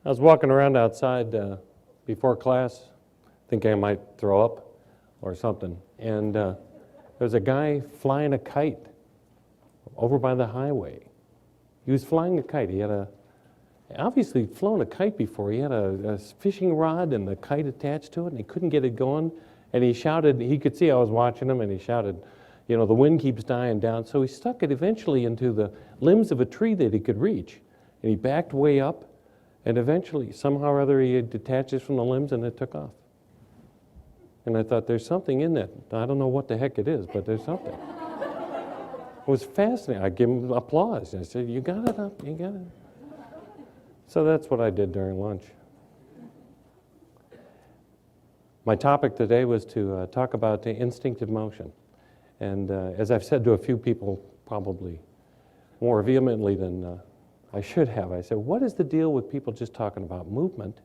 I was walking around outside before class, thinking I might throw up or something, and there was a guy flying a kite over by the highway. He was flying a kite. He had obviously flown a kite before. He had a fishing rod and the kite attached to it, and he couldn't get it going. And he shouted, he could see I was watching him, and he shouted, you know, the wind keeps dying down. So he stuck it eventually into the limbs of a tree that he could reach. And he backed way up, and eventually, somehow or other, he detaches from the limbs, and it took off. And I thought, there's something in that. I don't know what the heck it is, but there's something. It was fascinating. I gave him applause. I said, you got it up, you got it. So that's what I did during lunch. My topic today was to talk about the instinctive motion. And as I've said to a few people, probably more vehemently than I should have, I said, what is the deal with people just talking about movement?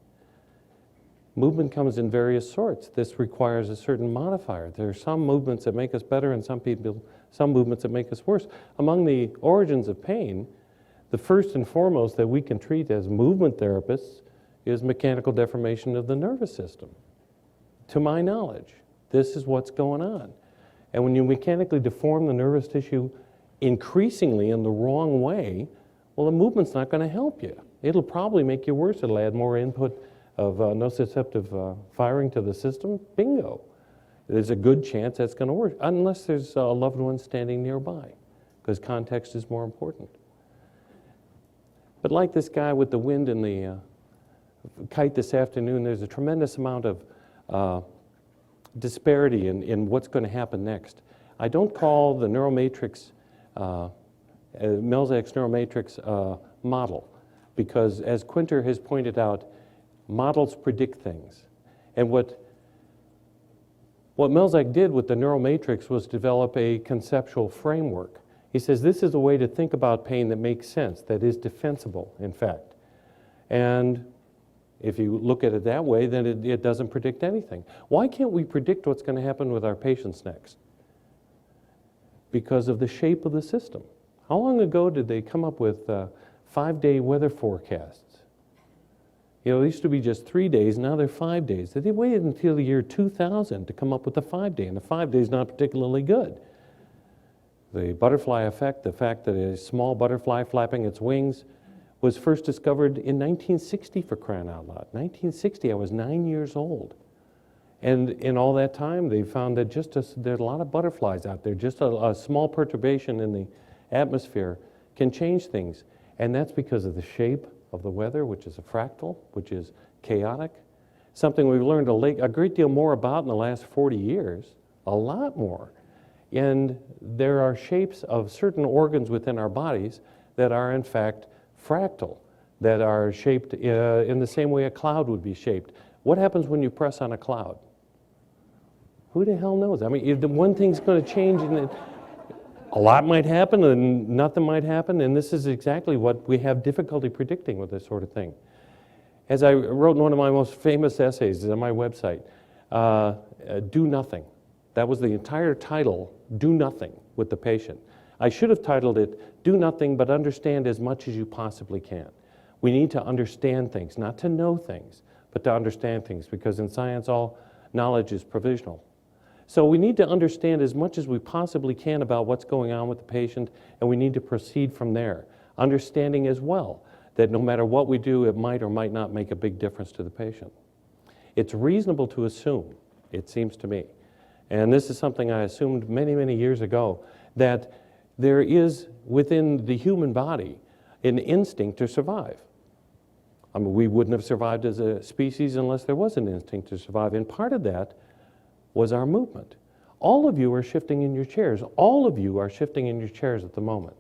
Movement comes in various sorts. This requires a certain modifier. There are some movements that make us better and some movements that make us worse. Among the origins of pain, the first and foremost that we can treat as movement therapists is mechanical deformation of the nervous system. To my knowledge, this is what's going on. And when you mechanically deform the nervous tissue increasingly in the wrong way, well, the movement's not going to help you. It'll probably make you worse. It'll add more input of nociceptive firing to the system. Bingo. There's a good chance that's going to work, unless there's a loved one standing nearby, because context is more important. But like this guy with the wind and the kite this afternoon, there's a tremendous amount of disparity in what's going to happen next. I don't call the neuromatrix, Melzak's neuromatrix model, because as Quinter has pointed out, models predict things. And what Melzak did with the neuromatrix was develop a conceptual framework. He says this is a way to think about pain that makes sense, that is defensible, in fact. And if you look at it that way, then it doesn't predict anything. Why can't we predict what's going to happen with our patients next? Because of the shape of the system. How long ago did they come up with 5-day weather forecasts? You know, they used to be just 3 days, now they're 5 days. They waited until the year 2000 to come up with a 5-day, and the 5-day is not particularly good. The butterfly effect, the fact that a small butterfly flapping its wings, was first discovered in 1960, for crying out loud. 1960, I was 9 years old. And in all that time, they found that there's a lot of butterflies out there. Just a small perturbation in the atmosphere can change things. And that's because of the shape of the weather, which is a fractal, which is chaotic. Something we've learned a great deal more about in the last 40 years, a lot more. And there are shapes of certain organs within our bodies that are in fact fractal, that are shaped in the same way a cloud would be shaped. What happens when you press on a cloud? Who the hell knows? I mean, the one thing's going to change, and a lot might happen and nothing might happen, and this is exactly what we have difficulty predicting with this sort of thing. As I wrote in one of my most famous essays on my website, Do Nothing. That was the entire title, Do Nothing with the patient. I should have titled it, Do Nothing but Understand as Much as You Possibly Can. We need to understand things, not to know things, but to understand things, because in science all knowledge is provisional. So we need to understand as much as we possibly can about what's going on with the patient, and we need to proceed from there. Understanding as well that no matter what we do, it might or might not make a big difference to the patient. It's reasonable to assume, it seems to me, and this is something I assumed many, many years ago, that there is within the human body an instinct to survive. I mean, we wouldn't have survived as a species unless there was an instinct to survive, and part of that was our movement. All of you are shifting in your chairs. All of you are shifting in your chairs at the moment.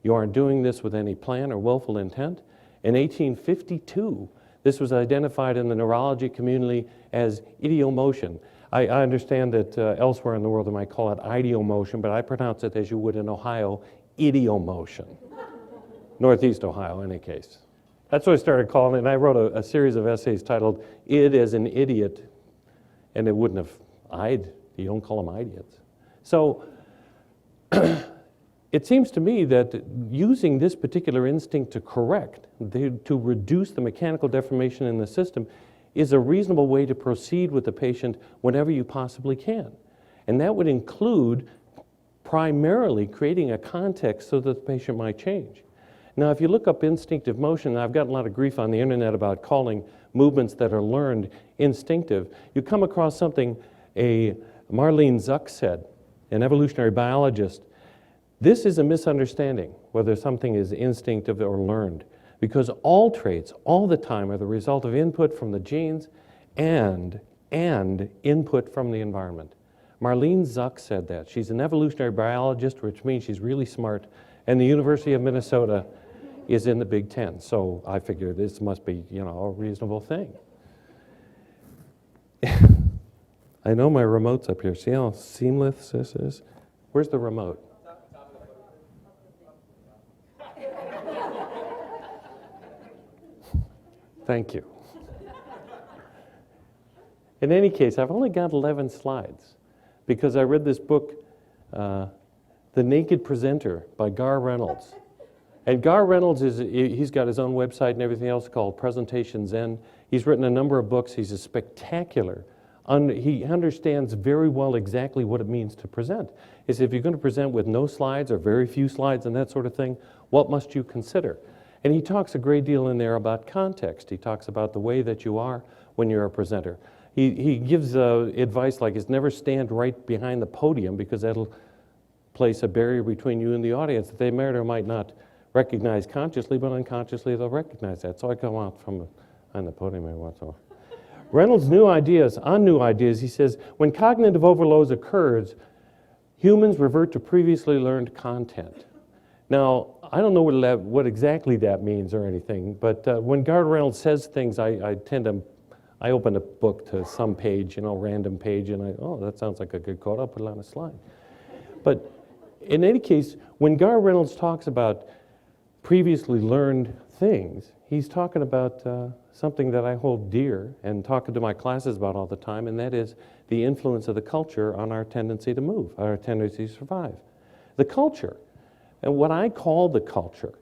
You aren't doing this with any plan or willful intent. In 1852, this was identified in the neurology community as ideomotion. I understand that elsewhere in the world they might call it ideomotion, but I pronounce it as you would in Ohio, idiomotion. Northeast Ohio, in any case. That's what I started calling it, and I wrote a series of essays titled, Id as an Idiot, and it wouldn't have, you don't call them idiots. So it seems to me that using this particular instinct to correct, to reduce the mechanical deformation in the system, is a reasonable way to proceed with the patient whenever you possibly can. And that would include primarily creating a context so that the patient might change. Now, if you look up instinctive motion, I've gotten a lot of grief on the internet about calling movements that are learned instinctive. You come across something Marlene Zuck said, an evolutionary biologist. This is a misunderstanding, whether something is instinctive or learned, because all traits, all the time, are the result of input from the genes and input from the environment. Marlene Zuck said that. She's an evolutionary biologist, which means she's really smart, and the University of Minnesota is in the Big Ten. So I figure this must be, a reasonable thing. I know my remote's up here. See how seamless this is? Where's the remote? Thank you. In any case, I've only got 11 slides because I read this book, The Naked Presenter by Gar Reynolds. And Gar Reynolds, he's got his own website and everything else called Presentation Zen. He's written a number of books. He's a spectacular. He understands very well exactly what it means to present. Is if you're going to present with no slides or very few slides and that sort of thing, what must you consider? And he talks a great deal in there about context. He talks about the way that you are when you're a presenter. He gives advice like it's never stand right behind the podium because that'll place a barrier between you and the audience that they might or might not recognize consciously, but unconsciously they'll recognize that. So I come out from behind the podium every once in a while. Reynolds' new ideas, he says, when cognitive overload occurs, humans revert to previously learned content. Now, I don't know what exactly that means or anything, but when Gar Reynolds says things, I open a book to some page, random page, and that sounds like a good quote, I'll put it on a slide. But in any case, when Gar Reynolds talks about previously learned things, he's talking about something that I hold dear and talking to my classes about all the time, and that is the influence of the culture on our tendency to move, our tendency to survive. The culture, and what I call the culture,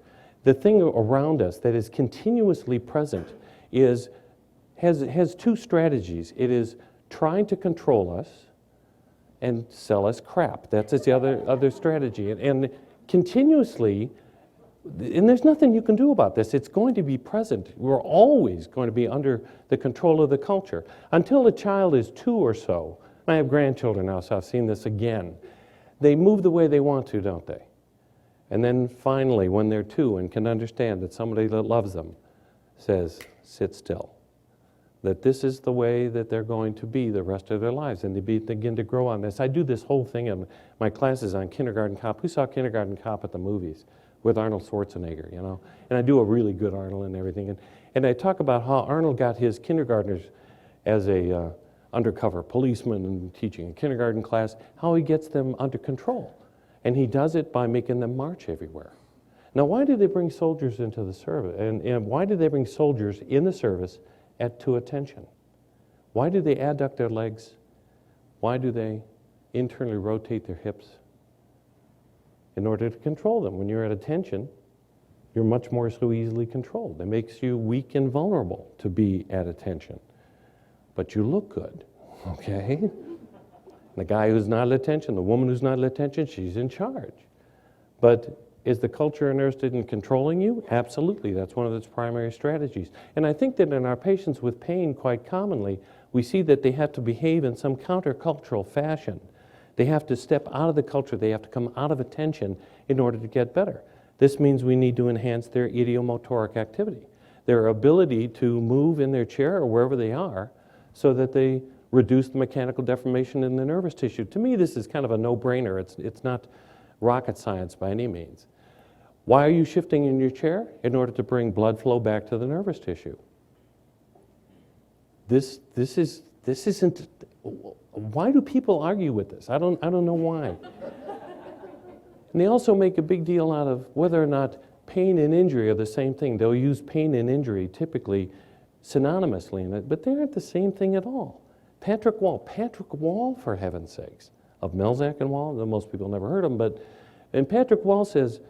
the thing around us that is continuously present, has two strategies. It is trying to control us and sell us crap. That's the other strategy. And continuously, and there's nothing you can do about this. It's going to be present. We're always going to be under the control of the culture. Until a child is 2 or so, I have grandchildren now, so I've seen this again. They move the way they want to, don't they? And then finally, when they're 2 and can understand that somebody that loves them says, sit still. That this is the way that they're going to be the rest of their lives, and they begin to grow on this. I do this whole thing in my classes on Kindergarten Cop. Who saw Kindergarten Cop at the movies with Arnold Schwarzenegger, And I do a really good Arnold and everything. And I talk about how Arnold got his kindergartners as a undercover policeman and teaching a kindergarten class, how he gets them under control. And he does it by making them march everywhere. Now, why did they bring soldiers into the service? And why did they bring soldiers in the service to attention? Why do they adduct their legs? Why do they internally rotate their hips? In order to control them. When you're at attention, you're much more so easily controlled. It makes you weak and vulnerable to be at attention. But you look good, okay? The guy who's not at attention, the woman who's not at attention, she's in charge. But is the culture interested in controlling you? Absolutely, that's one of its primary strategies. And I think that in our patients with pain, quite commonly, we see that they have to behave in some countercultural fashion. They have to step out of the culture, they have to come out of attention in order to get better. This means we need to enhance their idiomotoric activity, their ability to move in their chair or wherever they are so that they reduce the mechanical deformation in the nervous tissue. To me, this is kind of a no-brainer. It's not rocket science by any means. Why are you shifting in your chair? In order to bring blood flow back to the nervous tissue. This isn't. Why do people argue with this? I don't know why. And they also make a big deal out of whether or not pain and injury are the same thing. They'll use pain and injury typically synonymously in it, but they aren't the same thing at all. Patrick Wall, for heaven's sakes, of Melzack and Wall, most people never heard of him, but And Patrick Wall says,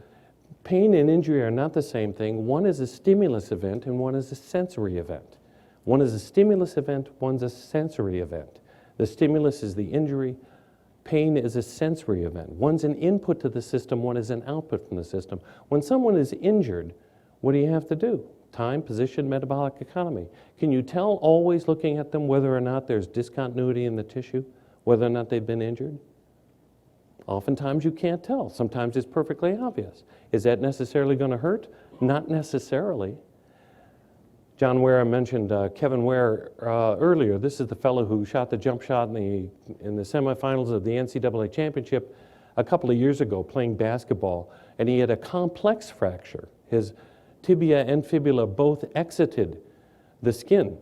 pain and injury are not the same thing. One is a stimulus event and one is a sensory event. One is a stimulus event, one's a sensory event. The stimulus is the injury. Pain is a sensory event. One's an input to the system, one is an output from the system. When someone is injured, what do you have to do? Time, position, metabolic economy. Can you tell always looking at them whether or not there's discontinuity in the tissue, whether or not they've been injured? Oftentimes you can't tell. Sometimes it's perfectly obvious. Is that necessarily going to hurt? Not necessarily. John Ware, I mentioned Kevin Ware earlier. This is the fellow who shot the jump shot in the semifinals of the NCAA championship a couple of years ago playing basketball, and he had a complex fracture. His tibia and fibula both exited the skin,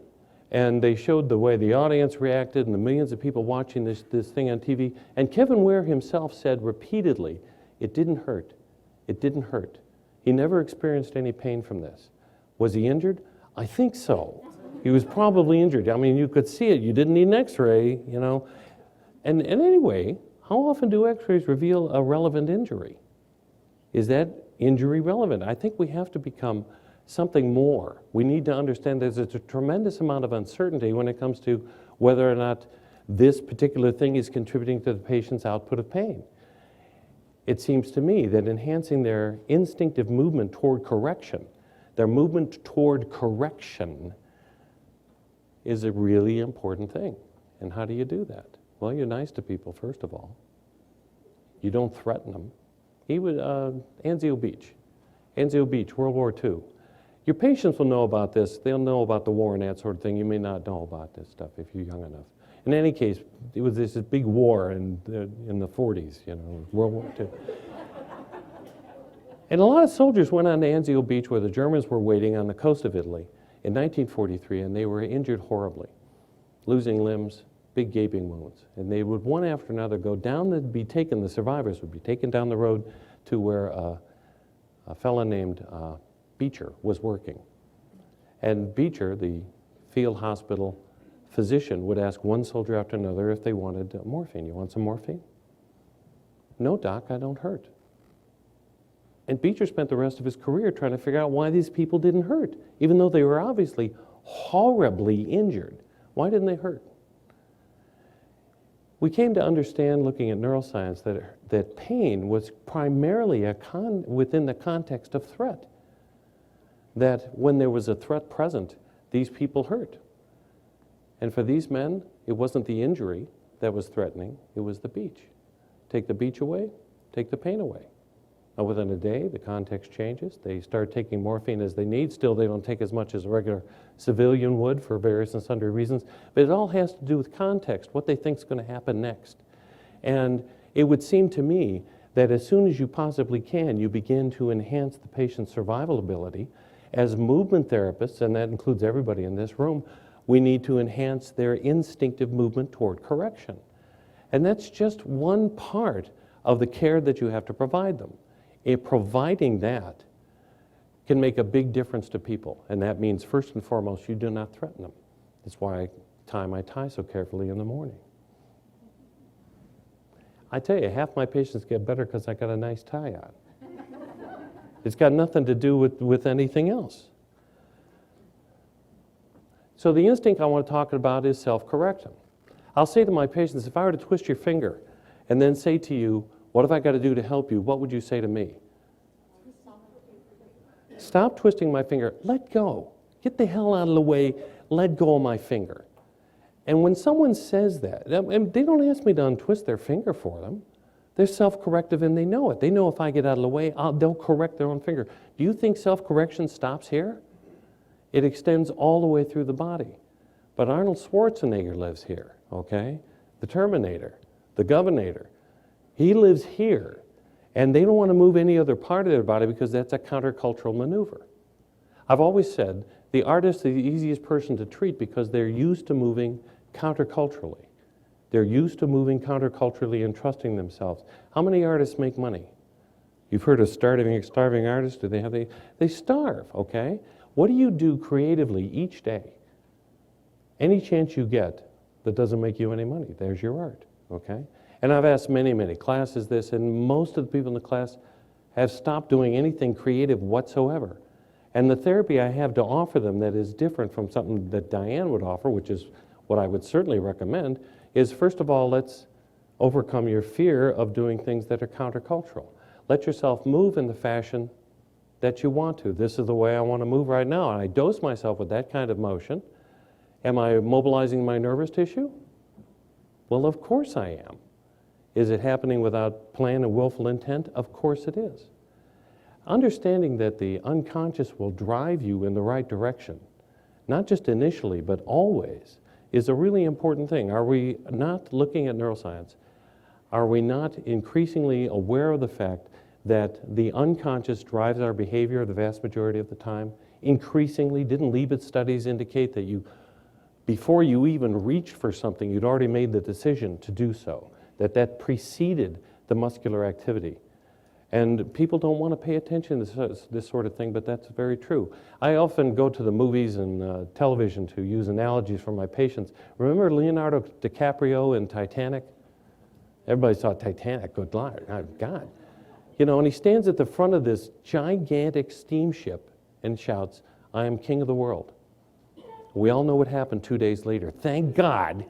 and they showed the way the audience reacted and the millions of people watching this thing on TV. And Kevin Ware himself said repeatedly, it didn't hurt. It didn't hurt. He never experienced any pain from this. Was he injured? I think so. He was probably injured. I mean, you could see it. You didn't need an x-ray, you know. And anyway, how often do x-rays reveal a relevant injury? Is that injury relevant? I think we have to become something more. We need to understand there's a tremendous amount of uncertainty when it comes to whether or not this particular thing is contributing to the patient's output of pain. It seems to me that enhancing their instinctive movement toward correction, their movement toward correction, is a really important thing. And how do you do that? Well, you're nice to people, first of all. You don't threaten them. He was Anzio Beach, World War II. Your patients will know about this. They'll know about the war and that sort of thing. You may not know about this stuff if you're young enough. In any case, it was this big war in the 40s, you know, World War II. And a lot of soldiers went on to Anzio Beach where the Germans were waiting on the coast of Italy in 1943, and they were injured horribly, losing limbs, big gaping wounds. And they would, one after another, go down, the survivors would be taken down the road to where a fellow named Beecher was working. And Beecher, the field hospital physician, would ask one soldier after another if they wanted morphine. You want some morphine? No, doc, I don't hurt. And Beecher spent the rest of his career trying to figure out why these people didn't hurt, even though they were obviously horribly injured. Why didn't they hurt? We came to understand, looking at neuroscience, that pain was primarily within the context of threat. That when there was a threat present, these people hurt. And for these men, it wasn't the injury that was threatening, it was the beach. Take the beach away, take the pain away. Now, within a day, the context changes. They start taking morphine as they need. Still, they don't take as much as a regular civilian would for various and sundry reasons. But it all has to do with context, what they think is going to happen next. And it would seem to me that as soon as you possibly can, you begin to enhance the patient's survival ability. As movement therapists, and that includes everybody in this room, we need to enhance their instinctive movement toward correction. And that's just one part of the care that you have to provide them. Providing that can make a big difference to people. And that means, first and foremost, you do not threaten them. That's why I tie my tie so carefully in the morning. I tell you, half my patients get better because I got a nice tie on. It's got nothing to do with anything else. So the instinct I want to talk about is self-correction. I'll say to my patients, if I were to twist your finger and then say to you, what have I got to do to help you? What would you say to me? Stop twisting my finger. Let go. Get the hell out of the way. Let go of my finger. And when someone says that, and they don't ask me to untwist their finger for them. They're self-corrective and they know it. They know if I get out of the way, they'll correct their own finger. Do you think self-correction stops here? It extends all the way through the body. But Arnold Schwarzenegger lives here, okay? The Terminator, the Governator. He lives here, and they don't want to move any other part of their body because that's a countercultural maneuver. I've always said the artist is the easiest person to treat because they're used to moving counterculturally. They're used to moving counterculturally and trusting themselves. How many artists make money? You've heard of starving artists. Do they have they starve, okay? What do you do creatively each day? Any chance you get that doesn't make you any money, there's your art, okay? And I've asked many, many classes this, and most of the people in the class have stopped doing anything creative whatsoever. And the therapy I have to offer them that is different from something that Diane would offer, which is what I would certainly recommend, is first of all, let's overcome your fear of doing things that are countercultural. Let yourself move in the fashion that you want to. This is the way I want to move right now. And I dose myself with that kind of motion. Am I mobilizing my nervous tissue? Well, of course I am. Is it happening without plan and willful intent? Of course it is. Understanding that the unconscious will drive you in the right direction, not just initially, but always, is a really important thing. Are we not looking at neuroscience? Are we not increasingly aware of the fact that the unconscious drives our behavior the vast majority of the time? Increasingly, didn't Leibniz studies indicate that before you even reached for something, you'd already made the decision to do so, that preceded the muscular activity? And people don't want to pay attention to this sort of thing, but that's very true. I often go to the movies and television to use analogies for my patients. Remember Leonardo DiCaprio in Titanic? Everybody saw Titanic, good Lord, oh God. You know, and he stands at the front of this gigantic steamship and shouts, "I am king of the world." We all know what happened 2 days later. Thank God,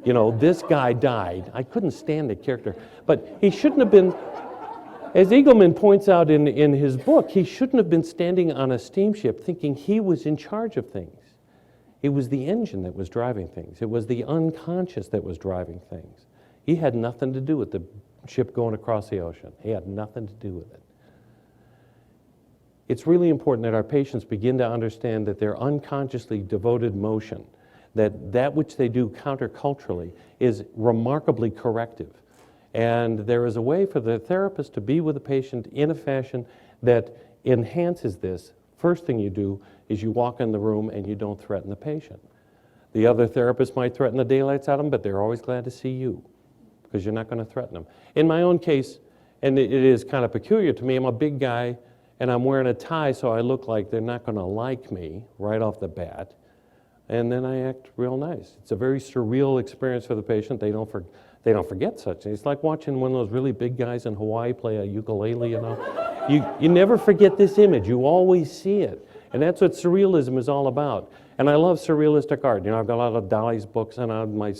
you know, this guy died. I couldn't stand the character. But he shouldn't have been, as Eagleman points out in his book, he shouldn't have been standing on a steamship thinking he was in charge of things. It was the engine that was driving things. It was the unconscious that was driving things. He had nothing to do with the ship going across the ocean. He had nothing to do with it. It's really important that our patients begin to understand that their unconsciously devoted motion, that which they do counterculturally, is remarkably corrective. And there is a way for the therapist to be with the patient in a fashion that enhances this. First thing you do is you walk in the room and you don't threaten the patient. The other therapist might threaten the daylights out of them, but they're always glad to see you because you're not going to threaten them. In my own case, and it is kind of peculiar to me, I'm a big guy and I'm wearing a tie so I look like they're not going to like me right off the bat. And then I act real nice. It's a very surreal experience for the patient. They don't forget such things. It's like watching one of those really big guys in Hawaii play a ukulele, you know. You never forget this image. You always see it. And that's what surrealism is all about. And I love surrealistic art. You know, I've got a lot of Dali's books, and my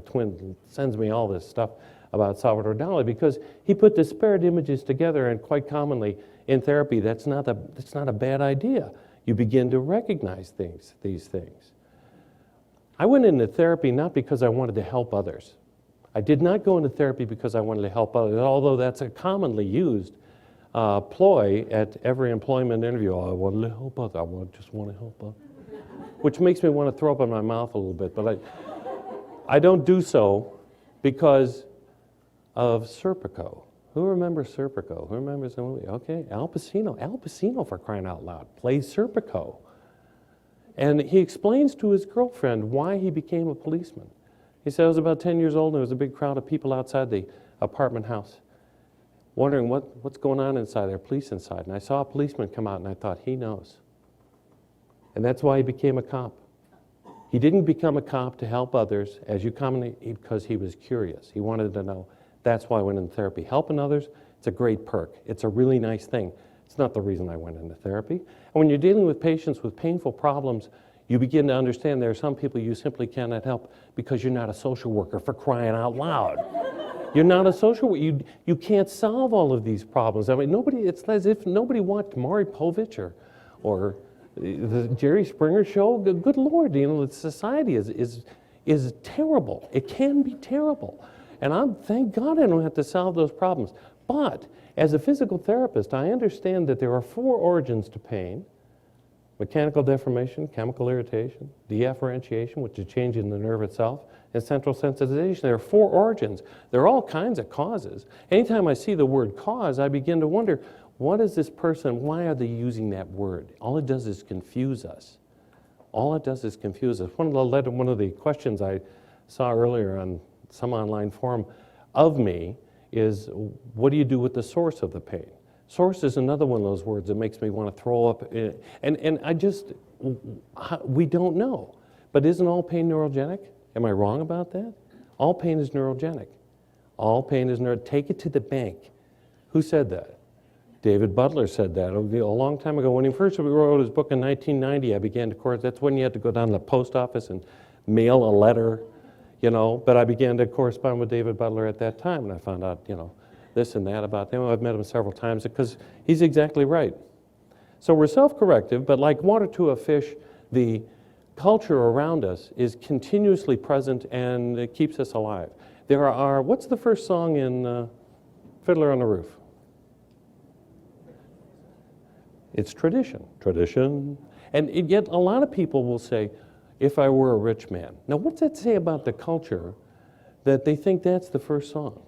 twin, sends me all this stuff about Salvador Dali because he put disparate images together, and quite commonly in therapy, that's not a bad idea. You begin to recognize these things. I went into therapy not because I wanted to help others. I did not go into therapy because I wanted to help others, although that's a commonly used ploy at every employment interview. Oh, I want to help others. I just want to help others. Which makes me want to throw up in my mouth a little bit, but I don't do so because of Serpico. Who remembers Serpico? Who remembers the movie? Okay, Al Pacino, for crying out loud, plays Serpico. And he explains to his girlfriend why he became a policeman. He said, I was about 10 years old and there was a big crowd of people outside the apartment house wondering what's going on inside. There are police inside. And I saw a policeman come out and I thought, he knows. And that's why he became a cop. He didn't become a cop to help others, as you commonly, because he was curious. He wanted to know. That's why I went into therapy. Helping others, it's a great perk. It's a really nice thing. It's not the reason I went into therapy. And when you're dealing with patients with painful problems, you begin to understand there are some people you simply cannot help because you're not a social worker, for crying out loud. You're not a social worker. You can't solve all of these problems. I mean, it's as if nobody watched Maury Povich or the Jerry Springer show. Good Lord, you know, society is terrible. It can be terrible. And thank God I don't have to solve those problems. But as a physical therapist, I understand that there are 4 origins to pain: mechanical deformation, chemical irritation, deafferentiation, which is changing the nerve itself, and central sensitization. There are 4 origins. There are all kinds of causes. Anytime I see the word cause, I begin to wonder, what is this person, why are they using that word? All it does is confuse us. All it does is confuse us. One of the questions I saw earlier on some online forum of me is, what do you do with the source of the pain? Source is another one of those words that makes me want to throw up. And we don't know. But isn't all pain neurogenic? Am I wrong about that? All pain is neurogenic. All pain is nerve. Take it to the bank. Who said that? David Butler said that a long time ago. When he first wrote his book in 1990, I began to course. That's when you had to go down to the post office and mail a letter, But I began to correspond with David Butler at that time, and I found out, this and that about him. I've met him several times because he's exactly right. So we're self-corrective, but like water to a fish, the culture around us is continuously present and it keeps us alive. There are, what's the first song in Fiddler on the Roof? It's tradition, tradition. And yet a lot of people will say, if I were a rich man. Now what's that say about the culture that they think that's the first song?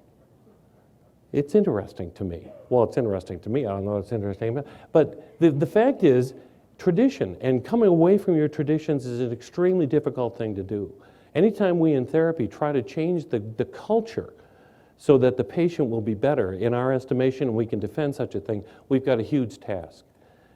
It's interesting to me. Well, it's interesting to me. I don't know if it's interesting. But the fact is, tradition and coming away from your traditions is an extremely difficult thing to do. Anytime we in therapy try to change the culture so that the patient will be better, in our estimation, and we can defend such a thing, we've got a huge task.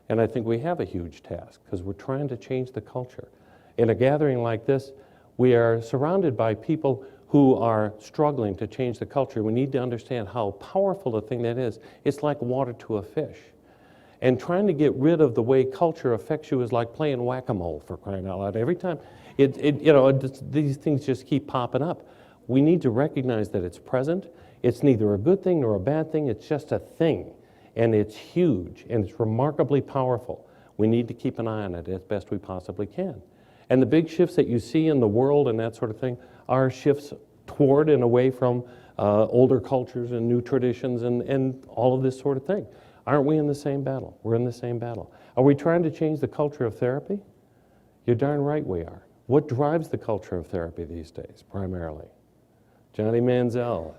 And I think we have a huge task because we're trying to change the culture. In a gathering like this, we are surrounded by people who are struggling to change the culture. We need to understand how powerful a thing that is. It's like water to a fish. And trying to get rid of the way culture affects you is like playing whack-a-mole, for crying out loud. Every time, these things just keep popping up. We need to recognize that it's present. It's neither a good thing nor a bad thing. It's just a thing. And it's huge, and it's remarkably powerful. We need to keep an eye on it as best we possibly can. And the big shifts that you see in the world and that sort of thing are shifts toward and away from older cultures and new traditions and all of this sort of thing. Aren't we in the same battle? We're in the same battle. Are we trying to change the culture of therapy? You're darn right we are. What drives the culture of therapy these days, primarily? Johnny Manziel.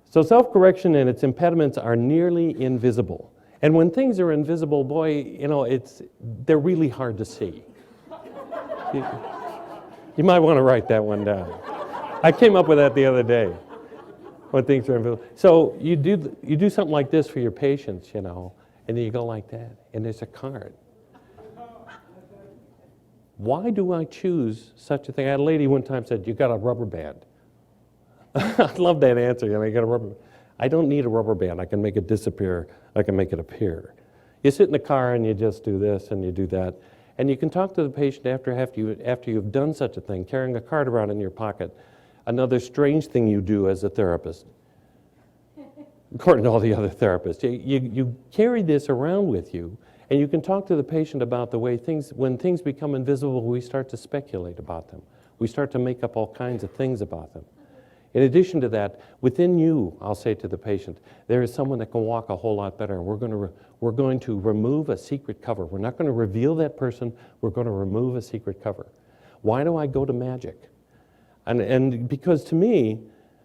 So self-correction and its impediments are nearly invisible. And when things are invisible, boy, they're really hard to see. You might want to write that one down. I came up with that the other day. When things are invisible. So you do something like this for your patients, and then you go like that, and there's a card. Why do I choose such a thing? I had a lady one time said, "You got a rubber band." I love that answer. You got a rubber. I don't need a rubber band. I can make it disappear. I can make it appear. You sit in the car and you just do this and you do that, and you can talk to the patient after you've done such a thing, carrying a card around in your pocket. Another strange thing you do as a therapist, according to all the other therapists, you carry this around with you, and you can talk to the patient about the way when things become invisible, we start to speculate about them. We start to make up all kinds of things about them. In addition to that, within you, I'll say to the patient, there is someone that can walk a whole lot better. We're going to remove a secret cover. We're not going to reveal that person. We're going to remove a secret cover. Why do I go to magic? And because to me,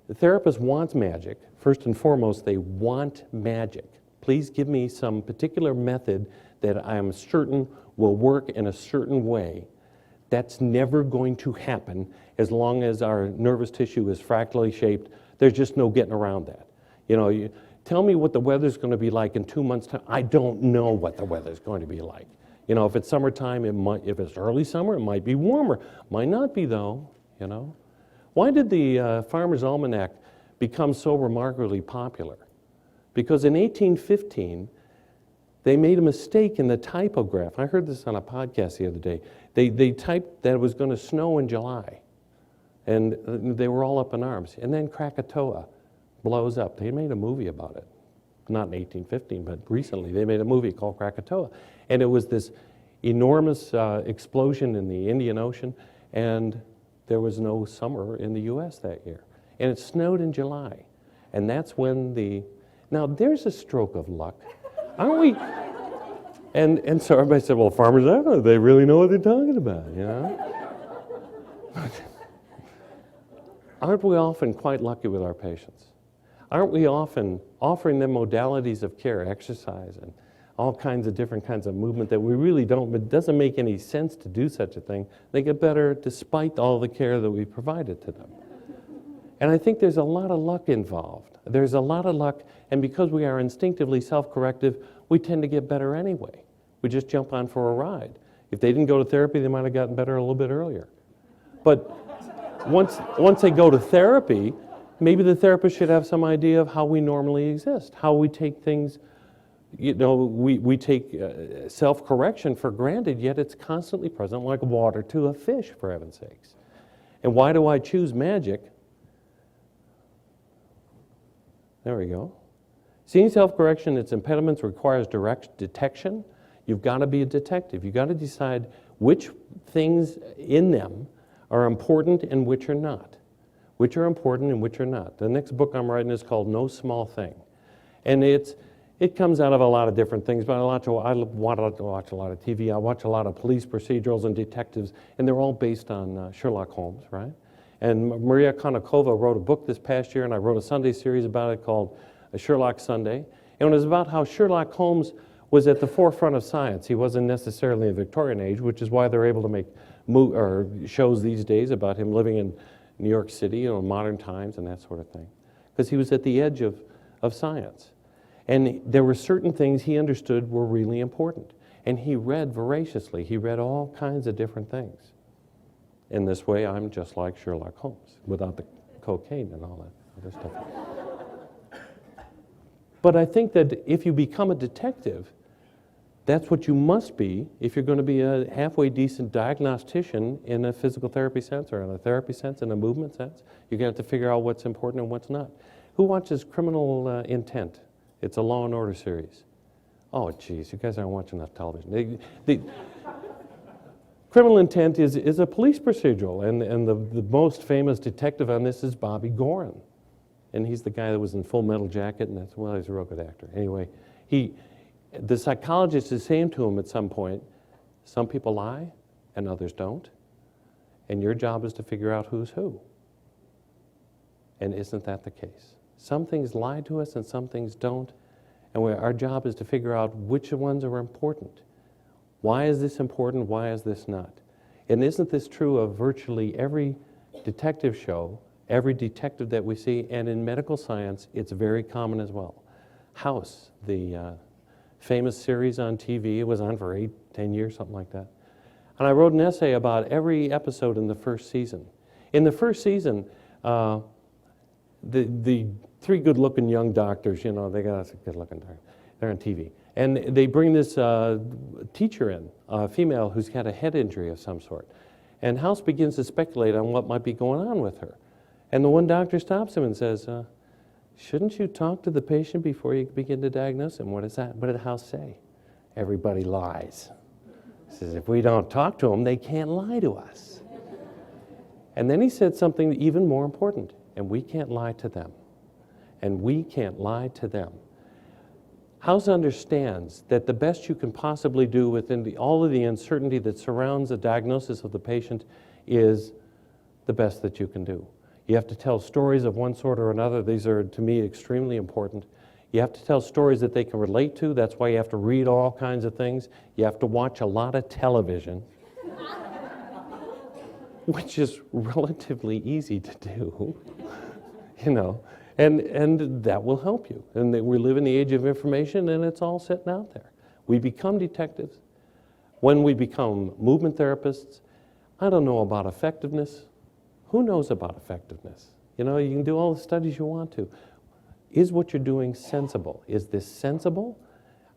the therapist wants magic. First and foremost, they want magic. Please give me some particular method that I am certain will work in a certain way. That's never going to happen as long as our nervous tissue is fractally shaped. There's just no getting around that. You tell me what the weather's going to be like in 2 months' time. I don't know what the weather's going to be like. If it's summertime, if it's early summer, it might be warmer. Might not be though, Why did the Farmer's Almanac become so remarkably popular? Because in 1815, they made a mistake in the typograph. I heard this on a podcast the other day. They typed that it was going to snow in July, and they were all up in arms. And then Krakatoa blows up. They made a movie about it. Not in 1815, but recently they made a movie called Krakatoa. And it was this enormous explosion in the Indian Ocean, and there was no summer in the U.S. that year. And it snowed in July. And that's when now there's a stroke of luck. Aren't we? And so everybody said, well, farmers, they really know what they're talking about, Aren't we often quite lucky with our patients? Aren't we often offering them modalities of care, exercise, and all kinds of different kinds of movement that we really don't, it doesn't make any sense to do such a thing. They get better despite all the care that we've provided to them. And I think there's a lot of luck involved. There's a lot of luck, and because we are instinctively self-corrective, we tend to get better anyway. We just jump on for a ride. If they didn't go to therapy, they might have gotten better a little bit earlier. But once they go to therapy, maybe the therapist should have some idea of how we normally exist, how we take things. We take self-correction for granted, yet it's constantly present like water to a fish, for heaven's sakes. And why do I choose magic? There we go. Seeing self-correction, its impediments requires direct detection. You've got to be a detective. You've got to decide which things in them are important and which are not. Which are important and which are not. The next book I'm writing is called No Small Thing. And it comes out of a lot of different things, but I want to watch a lot of TV. I watch a lot of police procedurals and detectives, and they're all based on Sherlock Holmes, right? And Maria Konnikova wrote a book this past year, and I wrote a Sunday series about it called Sherlock Sunday. And it was about how Sherlock Holmes was at the forefront of science. He wasn't necessarily in the Victorian age, which is why they're able to make shows these days about him living in New York City, modern times and that sort of thing. Because he was at the edge of science. And there were certain things he understood were really important. And he read voraciously. He read all kinds of different things. In this way, I'm just like Sherlock Holmes, without the cocaine and all that other stuff. But I think that if you become a detective, that's what you must be if you're going to be a halfway decent diagnostician in a physical therapy sense or in a therapy sense, in a movement sense. You're going to have to figure out what's important and what's not. Who watches Criminal Intent? It's a Law and Order series. Oh, geez, you guys aren't watching enough television. Criminal Intent is a police procedural, and the most famous detective on this is Bobby Gorin. And he's the guy that was in Full Metal Jacket, and he's a real good actor. Anyway, the psychologist is saying to him at some point, some people lie and others don't, and your job is to figure out who's who. And isn't that the case? Some things lie to us and some things don't, and our job is to figure out which ones are important. Why is this important? Why is this not? And isn't this true of virtually every detective show, every detective that we see, and in medical science, it's very common as well. House, the famous series on TV, it was on for 10 years, something like that. And I wrote an essay about every episode in the first season. In the first season, the three good-looking young doctors, they got a good-looking doctor. They're on TV. And they bring this teacher in, a female who's got a head injury of some sort. And House begins to speculate on what might be going on with her. And the one doctor stops him and says, shouldn't you talk to the patient before you begin to diagnose him? What did House say? Everybody lies. He says, if we don't talk to them, they can't lie to us. And then he said something even more important, and we can't lie to them. And we can't lie to them. House understands that the best you can possibly do within all of the uncertainty that surrounds the diagnosis of the patient is the best that you can do. You have to tell stories of one sort or another. These are, to me, extremely important. You have to tell stories that they can relate to. That's why you have to read all kinds of things. You have to watch a lot of television, which is relatively easy to do, And that will help you. And we live in the age of information, and it's all sitting out there. We become detectives. When we become movement therapists, I don't know about effectiveness. Who knows about effectiveness? You can do all the studies you want to. Is what you're doing sensible? Is this sensible?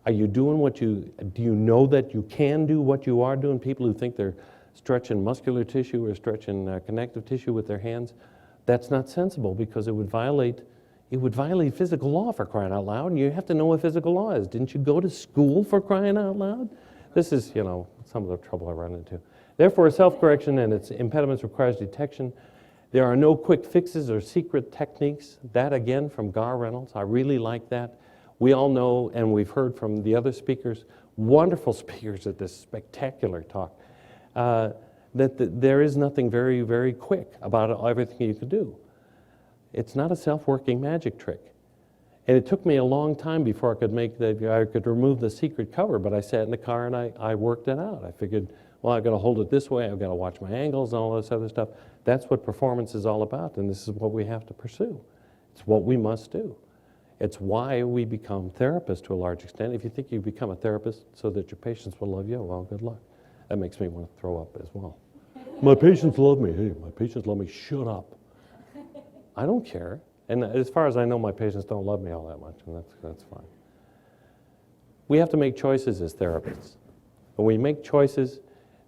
Are you doing do you know that you can do what you are doing? People who think they're stretching muscular tissue or stretching connective tissue with their hands, that's not sensible because it would violate physical law, for crying out loud, and you have to know what physical law is. Didn't you go to school, for crying out loud? This is, some of the trouble I run into. Therefore, self-correction and its impediments requires detection. There are no quick fixes or secret techniques. That, again, from Gar Reynolds. I really like that. We all know, and we've heard from the other speakers, wonderful speakers at this spectacular talk, that there is nothing very, very quick about everything you can do. It's not a self-working magic trick. And it took me a long time before I could remove the secret cover, but I sat in the car and I worked it out. I figured, well, I've got to hold it this way, I've got to watch my angles and all this other stuff. That's what performance is all about, and this is what we have to pursue. It's what we must do. It's why we become therapists to a large extent. If you think you become a therapist so that your patients will love you, well, good luck. That makes me want to throw up as well. My patients love me. Hey, my patients love me. Shut up. I don't care. And as far as I know, my patients don't love me all that much, and that's fine. We have to make choices as therapists. When we make choices,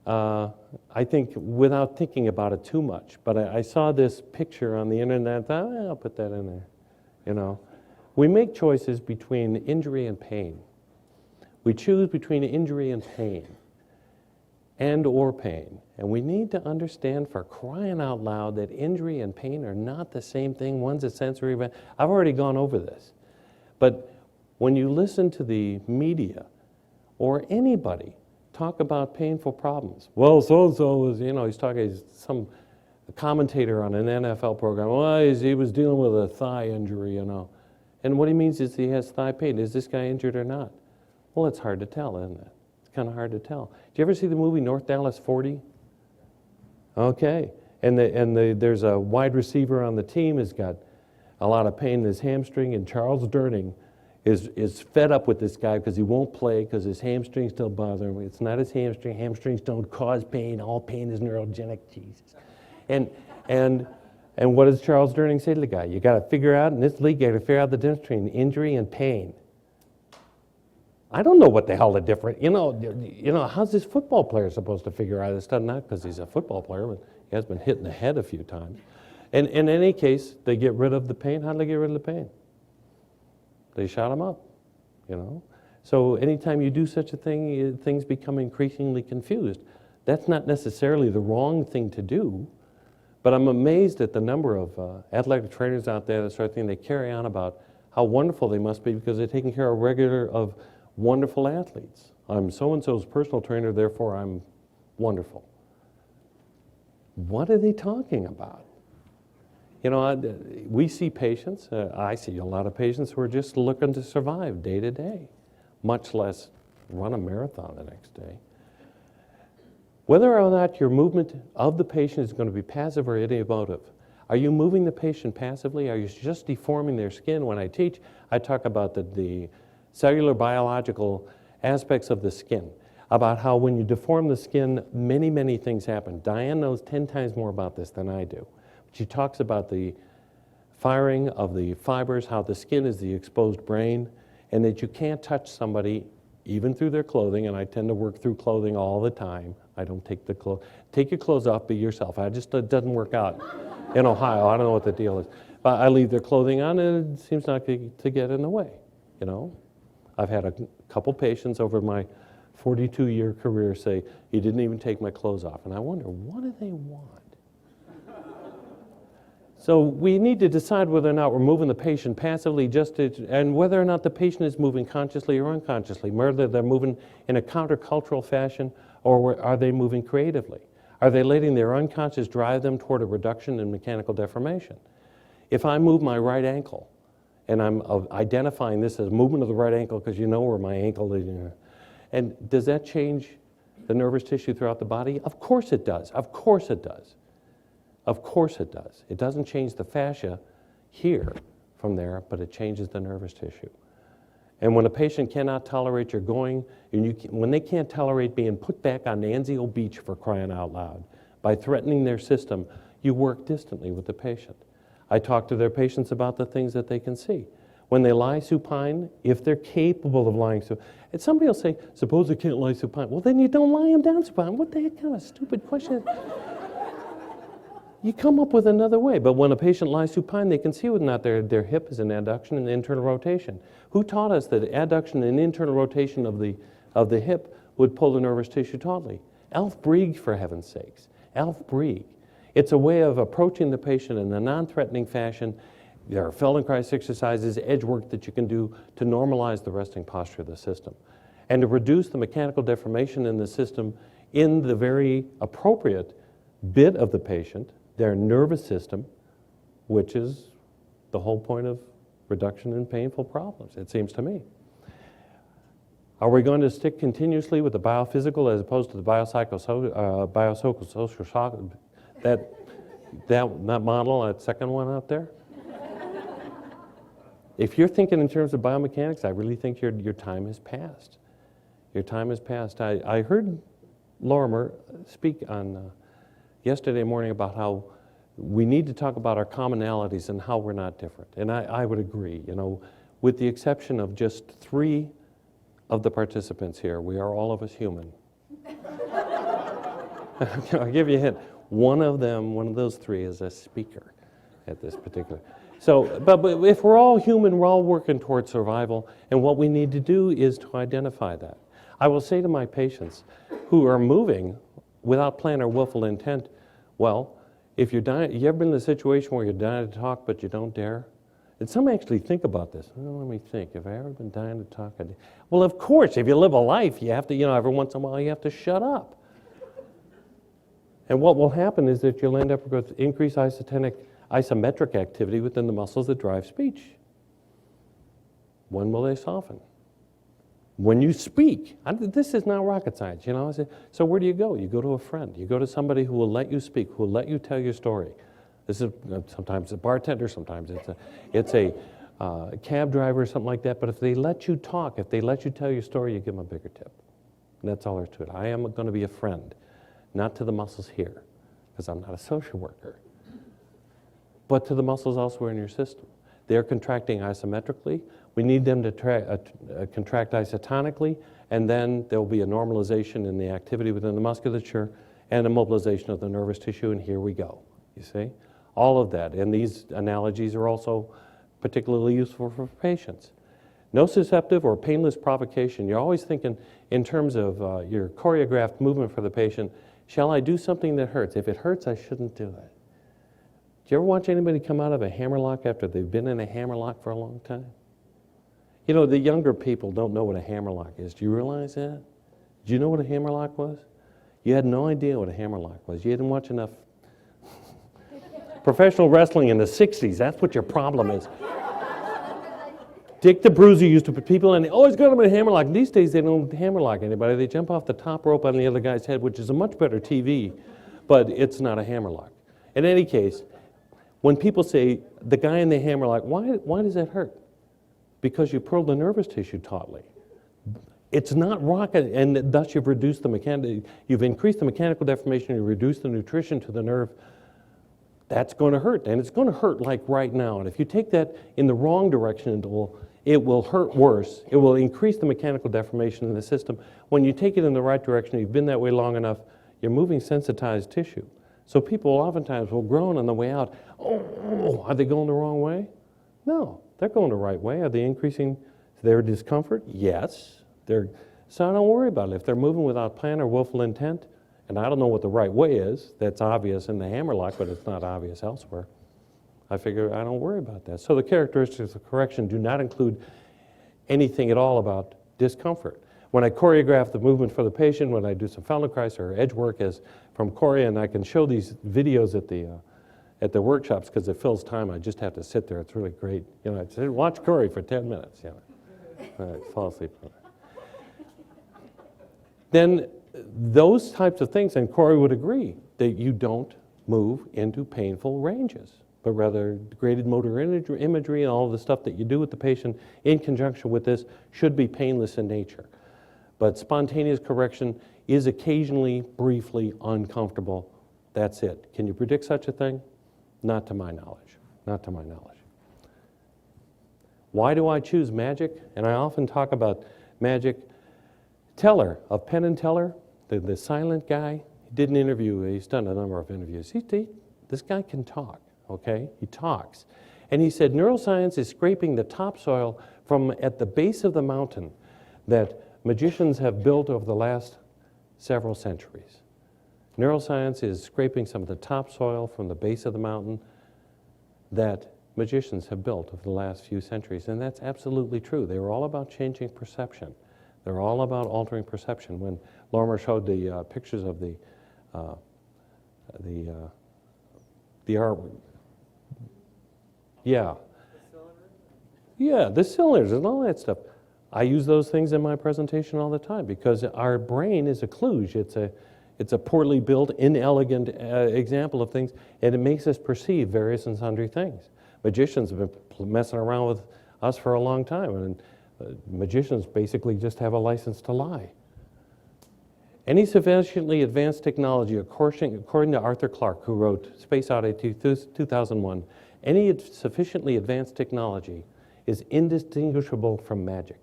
I think without thinking about it too much, but I saw this picture on the internet, I thought, I'll put that in there, you know. We make choices between injury and pain. We choose between injury and pain, and or pain. And we need to understand, for crying out loud, that injury and pain are not the same thing. One's a sensory event. I've already gone over this. But when you listen to the media or anybody talk about painful problems, well, so-and-so was, you know, he's talking, some commentator on an NFL program, well, he was dealing with a thigh injury, you know. And what he means is he has thigh pain. Is this guy injured or not? Well, it's hard to tell, isn't it? It's kind of hard to tell. Did you ever see the movie North Dallas 40? Okay. And there's a wide receiver on the team who's got a lot of pain in his hamstring, and Charles Durning is fed up with this guy because he won't play because his hamstring's still bothering him. It's not his hamstring. Hamstrings don't cause pain. All pain is neurogenic. Jesus. And what does Charles Durning say to the guy? You got to figure out, in this league, you got to figure out the difference between injury and pain. I don't know what the hell the difference, you know, how's this football player supposed to figure out this stuff? Not because he's a football player, but he has been hit in the head a few times. And in any case, they get rid of the pain. How do they get rid of the pain? They shot him up, you know. So anytime you do such a thing, things become increasingly confused. That's not necessarily the wrong thing to do, but I'm amazed at the number of athletic trainers out there that sort of thing. They carry on about how wonderful they must be because they're taking care of wonderful athletes. I'm so-and-so's personal trainer, therefore I'm wonderful. What are they talking about? You know, we see patients, I see a lot of patients who are just looking to survive day to day, much less run a marathon the next day. Whether or not your movement of the patient is going to be passive or ideomotive, are you moving the patient passively? Are you just deforming their skin? When I teach, I talk about the cellular biological aspects of the skin, about how when you deform the skin, many, many things happen. Diane knows 10 times more about this than I do. She talks about the firing of the fibers, how the skin is the exposed brain, and that you can't touch somebody even through their clothing, and I tend to work through clothing all the time. I don't take your clothes off, be yourself. It doesn't work out in Ohio. I don't know what the deal is. But I leave their clothing on, and it seems not to get in the way, you know. I've had a couple patients over my 42-year career say, "You didn't even take my clothes off." And I wonder, what do they want? So we need to decide whether or not we're moving the patient passively and whether or not the patient is moving consciously or unconsciously, whether they're moving in a countercultural fashion or are they moving creatively? Are they letting their unconscious drive them toward a reduction in mechanical deformation? If I move my right ankle, and I'm identifying this as movement of the right ankle because you know where my ankle is. And does that change the nervous tissue throughout the body? Of course it does. Of course it does. Of course it does. It doesn't change the fascia here from there, but it changes the nervous tissue. And when a patient cannot tolerate your going, when they can't tolerate being put back on Anzio Beach, for crying out loud, by threatening their system, you work distantly with the patient. I talk to their patients about the things that they can see. When they lie supine, if they're capable of lying supine, and somebody will say, suppose they can't lie supine. Well, then you don't lie them down supine. What the heck kind of stupid question? You come up with another way. But when a patient lies supine, they can see whether or not their hip is an adduction and internal rotation. Who taught us that adduction and internal rotation of the hip would pull the nervous tissue tautly? Alf Brieg, for heaven's sakes. Alf Brieg. It's a way of approaching the patient in a non-threatening fashion. There are Feldenkrais exercises, edge work that you can do to normalize the resting posture of the system and to reduce the mechanical deformation in the system in the very appropriate bit of the patient, their nervous system, which is the whole point of reduction in painful problems, it seems to me. Are we going to stick continuously with the biophysical as opposed to the biopsychosocial shock? That model, that second one out there? If you're thinking in terms of biomechanics, I really think your time has passed. Your time has passed. I heard Lorimer speak on yesterday morning about how we need to talk about our commonalities and how we're not different. And I would agree, you know, with the exception of just 3 of the participants here, we are all of us human. I'll give you a hint. One of those 3 is a speaker at this particular. So, but if we're all human, we're all working towards survival, and what we need to do is to identify that. I will say to my patients who are moving without plan or willful intent, well, if you're dying, you ever been in a situation where you're dying to talk but you don't dare? And some actually think about this. Oh, let me think. Have I ever been dying to talk? Well, of course, if you live a life, you have to, you know, every once in a while you have to shut up. And what will happen is that you'll end up with increased isometric activity within the muscles that drive speech. When will they soften? When you speak. This is not rocket science, you know. So where do you go? You go to a friend. You go to somebody who will let you speak, who will let you tell your story. This is sometimes a bartender, sometimes it's a cab driver or something like that. But if they let you talk, if they let you tell your story, you give them a bigger tip. And that's all there is to it. I am going to be a friend, not to the muscles here, because I'm not a social worker, but to the muscles elsewhere in your system. They're contracting isometrically. We need them to contract isotonically, and then there will be a normalization in the activity within the musculature and a mobilization of the nervous tissue, and here we go, you see? All of that, and these analogies are also particularly useful for patients. Nociceptive or painless provocation, you're always thinking in terms of your choreographed movement for the patient. Shall I do something that hurts? If it hurts, I shouldn't do it. Do you ever watch anybody come out of a hammerlock after they've been in a hammerlock for a long time? You know, the younger people don't know what a hammerlock is. Do you realize that? Do you know what a hammerlock was? You had no idea what a hammerlock was. You didn't watch enough professional wrestling in the 60s. That's what your problem is. Dick the Bruiser used to put people in, oh, he's got them in a hammerlock. These days, they don't hammerlock anybody. They jump off the top rope on the other guy's head, which is a much better TV, but it's not a hammerlock. In any case, when people say, the guy in the hammerlock, why does that hurt? Because you probe the nervous tissue tautly. It's not rocket, and thus you've reduced you've increased the mechanical deformation, you reduced the nutrition to the nerve. That's going to hurt, and it's going to hurt like right now. And if you take that in the wrong direction, it will hurt worse. It will increase the mechanical deformation in the system. When you take it in the right direction, you've been that way long enough, you're moving sensitized tissue. So people oftentimes will groan on the way out. Oh, are they going the wrong way? No, they're going the right way. Are they increasing their discomfort? Yes. So I don't worry about it. If they're moving without plan or willful intent, and I don't know what the right way is, that's obvious in the hammerlock, but it's not obvious elsewhere, I figure I don't worry about that. So the characteristics of correction do not include anything at all about discomfort. When I choreograph the movement for the patient, when I do some Feldenkrais or edge work as from Corey, and I can show these videos at the workshops because it fills time. I just have to sit there. It's really great. You know, I'd say, watch Corey for 10 minutes. You know, all right, fall asleep. Then those types of things, and Corey would agree, that you don't move into painful ranges, but rather graded motor imagery and all of the stuff that you do with the patient in conjunction with this should be painless in nature. But spontaneous correction is occasionally, briefly uncomfortable. That's it. Can you predict such a thing? Not to my knowledge. Not to my knowledge. Why do I choose magic? And I often talk about magic. Teller of Penn and Teller, the silent guy, he did an interview. He's done a number of interviews. This guy can talk, okay? He talks. And he said neuroscience is scraping the topsoil from at the base of the mountain that magicians have built over the last several centuries. Neuroscience is scraping some of the topsoil from the base of the mountain that magicians have built over the last few centuries. And that's absolutely true. They were all about changing perception. They're all about altering perception. When Lorimer showed the pictures of the art, yeah, the cylinders and all that stuff. I use those things in my presentation all the time because our brain is a kludge. It's a poorly built, inelegant example of things, and it makes us perceive various and sundry things. Magicians have been messing around with us for a long time, and magicians basically just have a license to lie. Any sufficiently advanced technology, according to Arthur Clarke, who wrote Space Oddity 2001, any sufficiently advanced technology is indistinguishable from magic.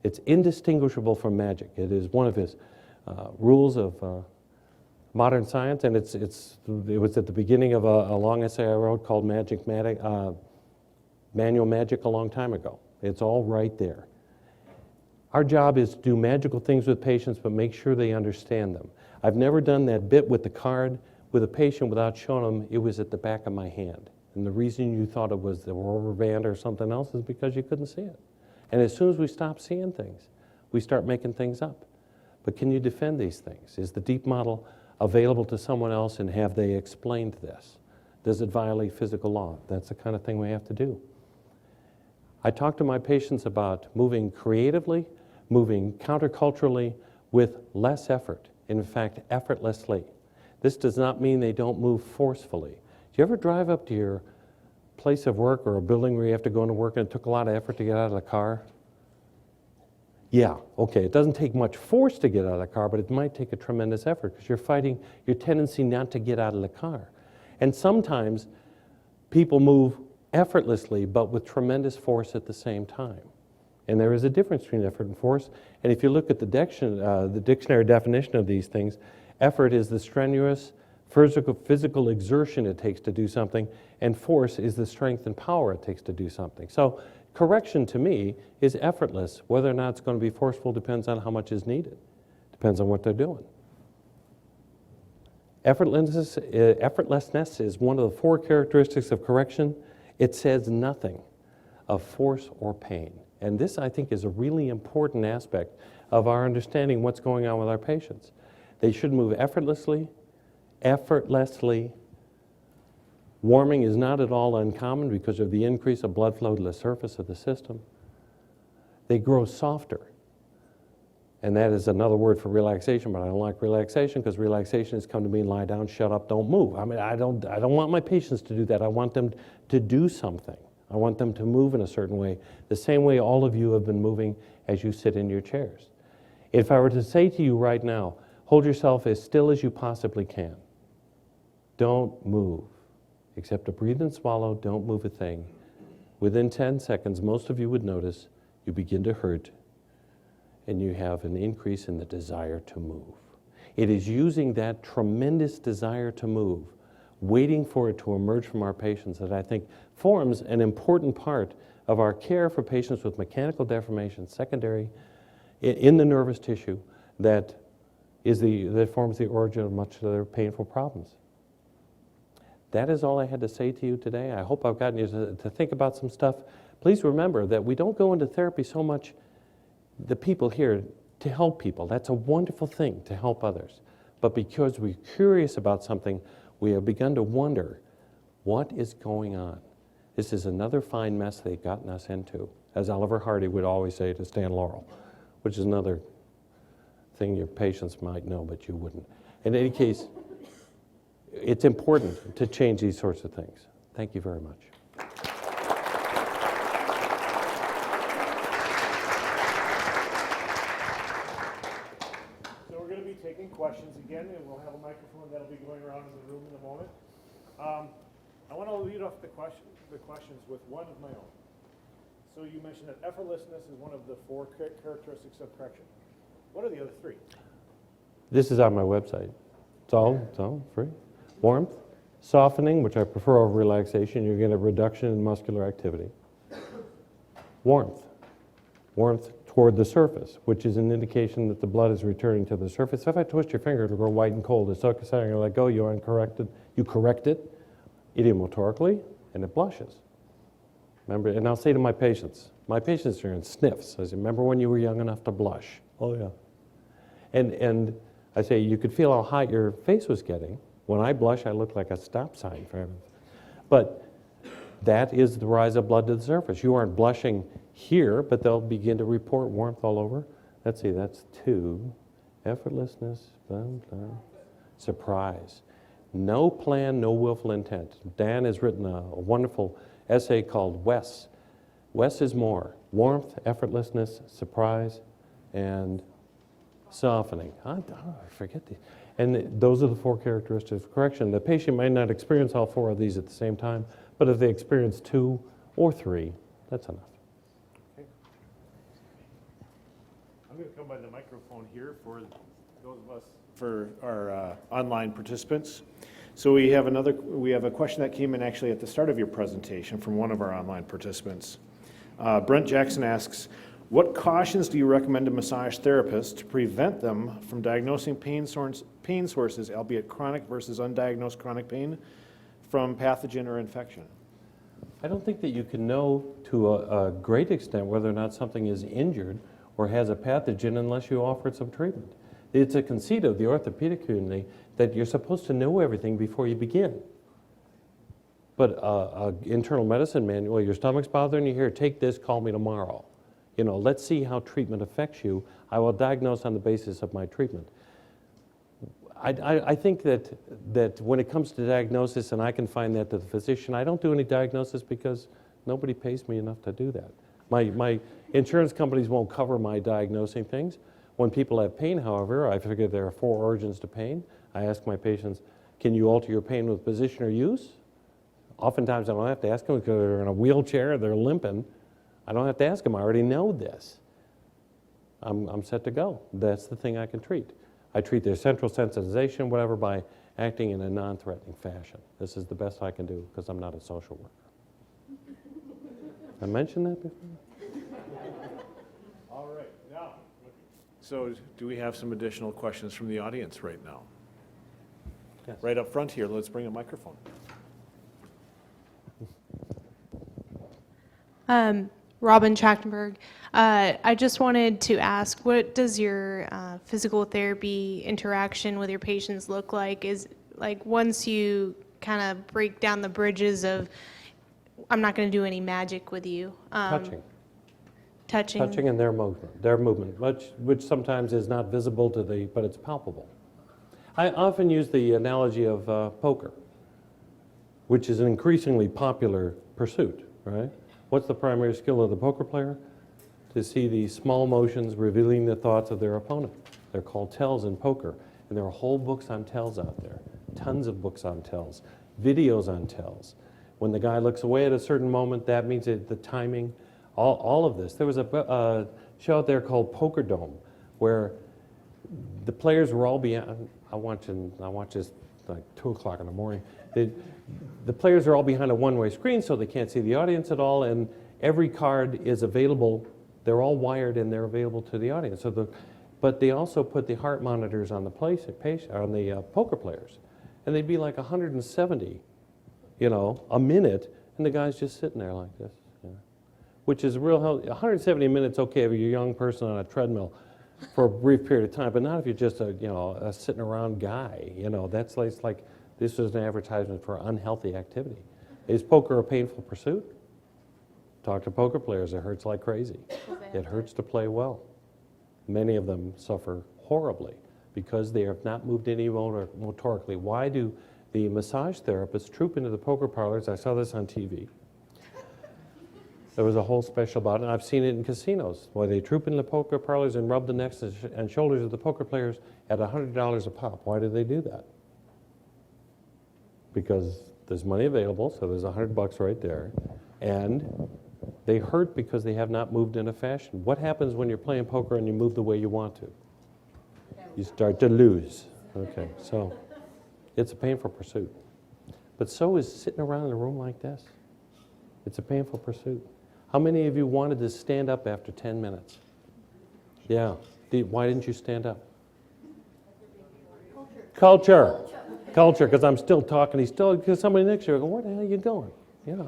It's indistinguishable from magic. It is one of his rules of modern science, and it was at the beginning of a long essay I wrote called Manual Magic a long time ago. It's all right there. Our job is to do magical things with patients, but make sure they understand them. I've never done that bit with the card with a patient without showing them it was at the back of my hand. And the reason you thought it was the rubber band or something else is because you couldn't see it. And as soon as we stop seeing things, we start making things up. But can you defend these things? Is the deep model available to someone else, and have they explained this? Does it violate physical law? That's the kind of thing we have to do. I talk to my patients about moving creatively, moving counterculturally with less effort, in fact, effortlessly. This does not mean they don't move forcefully. Do you ever drive up to your place of work or a building where you have to go into work and it took a lot of effort to get out of the car? Yeah, okay, it doesn't take much force to get out of the car, but it might take a tremendous effort because you're fighting your tendency not to get out of the car. And sometimes people move effortlessly, but with tremendous force at the same time. And there is a difference between effort and force. And if you look at the dictionary definition of these things, effort is the strenuous physical exertion it takes to do something, and force is the strength and power it takes to do something. So correction to me is effortless. Whether or not it's going to be forceful depends on how much is needed. Depends on what they're doing. Effortlessness is one of the 4 characteristics of correction. It says nothing of force or pain. And this, I think, is a really important aspect of our understanding what's going on with our patients. They should move effortlessly. Warming is not at all uncommon because of the increase of blood flow to the surface of the system. They grow softer. And that is another word for relaxation, but I don't like relaxation because relaxation has come to mean lie down, shut up, don't move. I mean, I don't want my patients to do that. I want them to do something. I want them to move in a certain way, the same way all of you have been moving as you sit in your chairs. If I were to say to you right now, hold yourself as still as you possibly can. Don't move. Except to breathe and swallow, don't move a thing. Within 10 seconds, most of you would notice you begin to hurt and you have an increase in the desire to move. It is using that tremendous desire to move, waiting for it to emerge from our patients, that I think forms an important part of our care for patients with mechanical deformation secondary in the nervous tissue that forms the origin of much of their painful problems. That is all I had to say to you today. I hope I've gotten you to think about some stuff. Please remember that we don't go into therapy so much, the people here, to help people. That's a wonderful thing, to help others. But because we're curious about something, we have begun to wonder, what is going on? This is another fine mess they've gotten us into, as Oliver Hardy would always say to Stan Laurel, which is another thing your patients might know, but you wouldn't. In any case, it's important to change these sorts of things. Thank you very much. So we're going to be taking questions again, and we'll have a microphone that'll be going around in the room in a moment. I want to lead off the questions with one of my own. So you mentioned that effortlessness is one of the 4 characteristics of correction. What are the other 3? This is on my website. It's all free. Warmth, softening, which I prefer over relaxation. You're going to get a reduction in muscular activity. Warmth toward the surface, which is an indication that the blood is returning to the surface. If I twist your finger, it'll go white and cold. It's so exciting, you let go, you correct it idiomotorically, and it blushes. Remember, and I'll say to my patients are in sniffs. I say, remember when you were young enough to blush? Oh yeah. And I say, you could feel how hot your face was getting. When I blush, I look like a stop sign for everything. But that is the rise of blood to the surface. You aren't blushing here, but they'll begin to report warmth all over. Let's see, that's 2. Effortlessness, blah, blah. Surprise. No plan, no willful intent. Dan has written a wonderful essay called Wes. Wes is more. Warmth, effortlessness, surprise, and Softening. I forget the. And those are the 4 characteristics of correction. The patient might not experience all 4 of these at the same time, but if they experience 2 or 3, that's enough. Okay. I'm going to come by the microphone here for those of us, for our online participants. So we have a question that came in actually at the start of your presentation from one of our online participants. Brent Jackson asks, what cautions do you recommend to massage therapists to prevent them from diagnosing pain sources, albeit chronic versus undiagnosed chronic pain, from pathogen or infection? I don't think that you can know to a great extent whether or not something is injured or has a pathogen unless you offer some treatment. It's a conceit of the orthopedic community that you're supposed to know everything before you begin. But internal medicine manual, your stomach's bothering you here, take this, call me tomorrow. You know, let's see how treatment affects you. I will diagnose on the basis of my treatment. I think that when it comes to diagnosis, and I can find that to the physician, I don't do any diagnosis because nobody pays me enough to do that. My insurance companies won't cover my diagnosing things. When people have pain, however, I figure there are 4 origins to pain. I ask my patients, can you alter your pain with position or use? Oftentimes I don't have to ask them because they're in a wheelchair, they're limping. I don't have to ask them, I already know this. I'm set to go. That's the thing I can treat. I treat their central sensitization, whatever, by acting in a non-threatening fashion. This is the best I can do because I'm not a social worker. I mentioned that before? All right, now, so do we have some additional questions from the audience right now? Yes. Right up front here, let's bring a microphone. Robin Trachtenberg. I just wanted to ask, what does your physical therapy interaction with your patients look like? Is like once you kind of break down the bridges of, I'm not going to do any magic with you. Touching. Touching. And their movement, which sometimes is not visible to the, but it's palpable. I often use the analogy of poker, which is an increasingly popular pursuit, right? What's the primary skill of the poker player? To see the small motions revealing the thoughts of their opponent. They're called tells in poker, and there are whole books on tells out there, tons of books on tells, videos on tells. When the guy looks away at a certain moment, that means that the timing, all of this. There was a show out there called Poker Dome, where the players were all behind. I watch this like 2 o'clock in the morning. The players are all behind a one-way screen, so they can't see the audience at all, and every card is available. They're all wired and they're available to the audience. But they also put the heart monitors on the poker players, and they'd be like 170, a minute, and the guy's just sitting there like this, which is real healthy. 170 minutes, okay, if you're a young person on a treadmill for a brief period of time, but not if you're just a sitting around guy. That's like this was an advertisement for unhealthy activity. Is poker a painful pursuit? Talk to poker players. It hurts like crazy. It hurts to play well. Many of them suffer horribly because they have not moved any motorically. Why do the massage therapists troop into the poker parlors? I saw this on TV. There was a whole special about it, and I've seen it in casinos, where they troop into the poker parlors and rub the necks and shoulders of the poker players at $100 a pop. Why do they do that? Because there's money available, so there's $100 right there, and they hurt because they have not moved in a fashion. What happens when you're playing poker and you move the way you want to? You start to lose. Okay, so it's a painful pursuit. But so is sitting around in a room like this. It's a painful pursuit. How many of you wanted to stand up after 10 minutes? Yeah. Why didn't you stand up? Culture, because I'm still talking. Because somebody next to you goes, where the hell are you going? Yeah.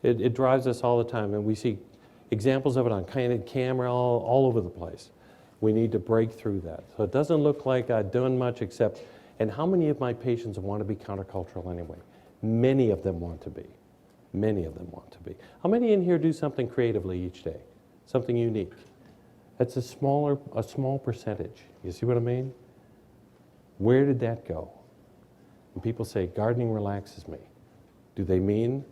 It drives us all the time, and we see examples of it on candid camera all over the place. We need to break through that. So it doesn't look like I've done much except, and how many of my patients want to be countercultural anyway? Many of them want to be. Many of them want to be. How many in here do something creatively each day? Something unique? That's a small percentage. You see what I mean? Where did that go? When people say gardening relaxes me, do they mean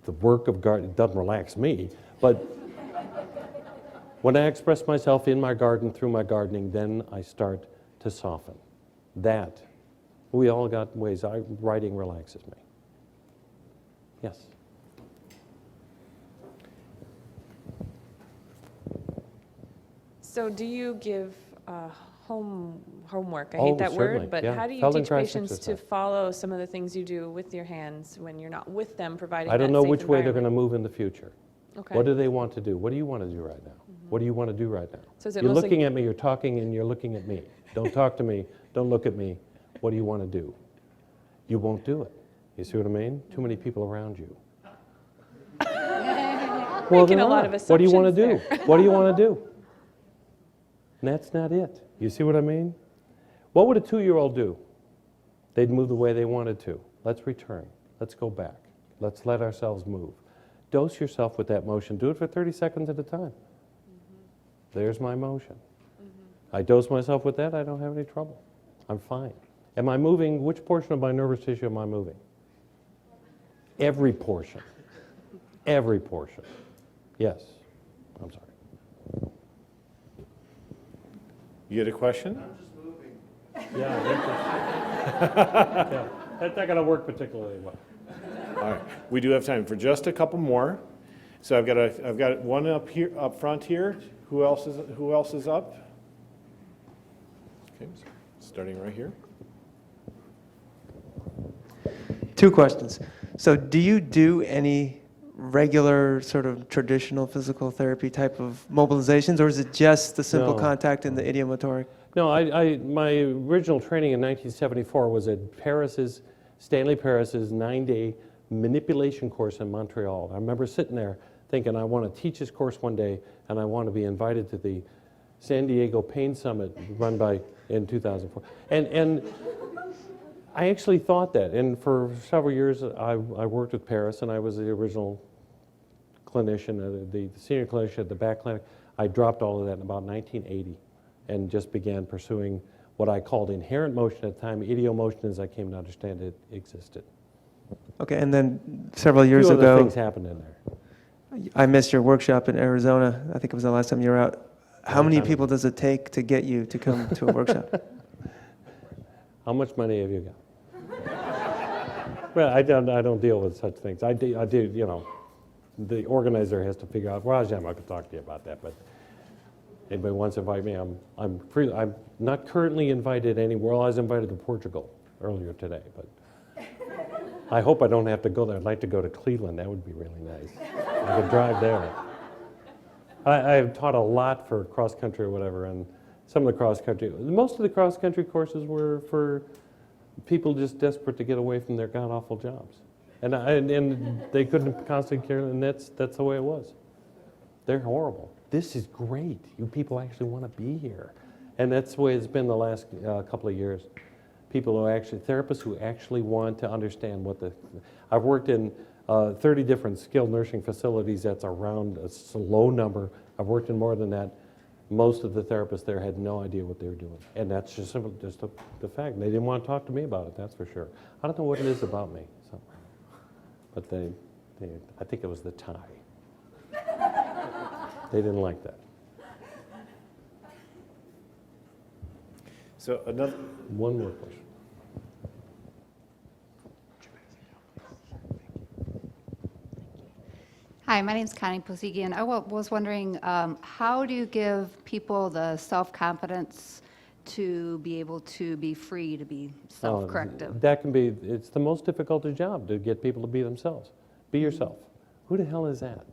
the work of gardening? It doesn't relax me, but When I express myself in my garden through my gardening, then I start to soften. That, we all got ways. Writing relaxes me. Yes? So do you give homework? I Oh, hate that certainly, word, but yeah. how do you teach Feldenkrais patients to exercise. follow some of the things you do with your hands when you're not with them, providing I don't that know safe which way they're going to environment? move in the future. Okay. What do they want to do? What do you want to do right now? What do you want to do right now? So is it You're mostly- looking at me, you're talking, and you're looking at me. Don't talk to me. Don't look at me. What do you want to do? You won't do it. You see what I mean? Too many people around you. Making there a lot are. of What do you want to assumptions do? What do you want to do? And that's not it. You see what I mean? What would a 2-year-old do? They'd move the way they wanted to. Let's return. Let's go back. Let's let ourselves move. Dose yourself with that motion. Do it for 30 seconds at a time. There's my motion. I dose myself with that, I don't have any trouble. I'm fine. Am I moving? Which portion of my nervous tissue am I moving? Every portion. Every portion. Yes. I'm sorry. You had a question? Yeah, that's not going to work particularly well. All right, we do have time for just a couple more. So I've got one up here, up front here. Who else is up? Okay, starting right here. 2 questions. So do you do any regular sort of traditional physical therapy type of mobilizations, or is it just the simple No. contact and the idiomotoric? No, my original training in 1974 was at Stanley Paris's 9-day manipulation course in Montreal. I remember sitting there thinking, I want to teach this course one day, and I want to be invited to the San Diego Pain Summit run by in 2004. And I actually thought that, and for several years I worked with Paris, and I was the original clinician, the senior clinician at the back clinic. I dropped all of that in about 1980 and just began pursuing what I called inherent motion at the time. Idiomotion, as I came to understand it, existed. Okay, and then several years A few other ago, things happened in there. I missed your workshop in Arizona. I think it was the last time you were out. How Long many time people ago. does it take to get you to come to a workshop? How much money have you got? Well, I don't deal with such things. I do, you know, the organizer has to figure out, Raj, I'm not going to talk to you about that, but anybody wants to invite me, I'm free. I'm not currently invited anywhere. Well, I was invited to Portugal earlier today, but I hope I don't have to go there. I'd like to go to Cleveland. That would be really nice. I could drive there. I've taught a lot for cross-country or whatever, and some of the cross-country, most of the cross-country courses were for people just desperate to get away from their god-awful jobs. And they couldn't constantly care, and that's the way it was. They're horrible. This is great. You people actually want to be here. And that's the way it's been the last couple of years. People who actually, therapists who actually want to understand what I've worked in 30 different skilled nursing facilities. That's around a low number. I've worked in more than that. Most of the therapists there had no idea what they were doing. And that's just the fact. They didn't want to talk to me about it, that's for sure. I don't know what it is about me. So. But I think it was the tie. They didn't like that. So another. One more question. Hi, my name's Connie Posigian. I was wondering, how do you give people the self-confidence to be able to be free to be self-corrective? That can be, it's the most difficult job to get people to be themselves. Be yourself. Who the hell is that?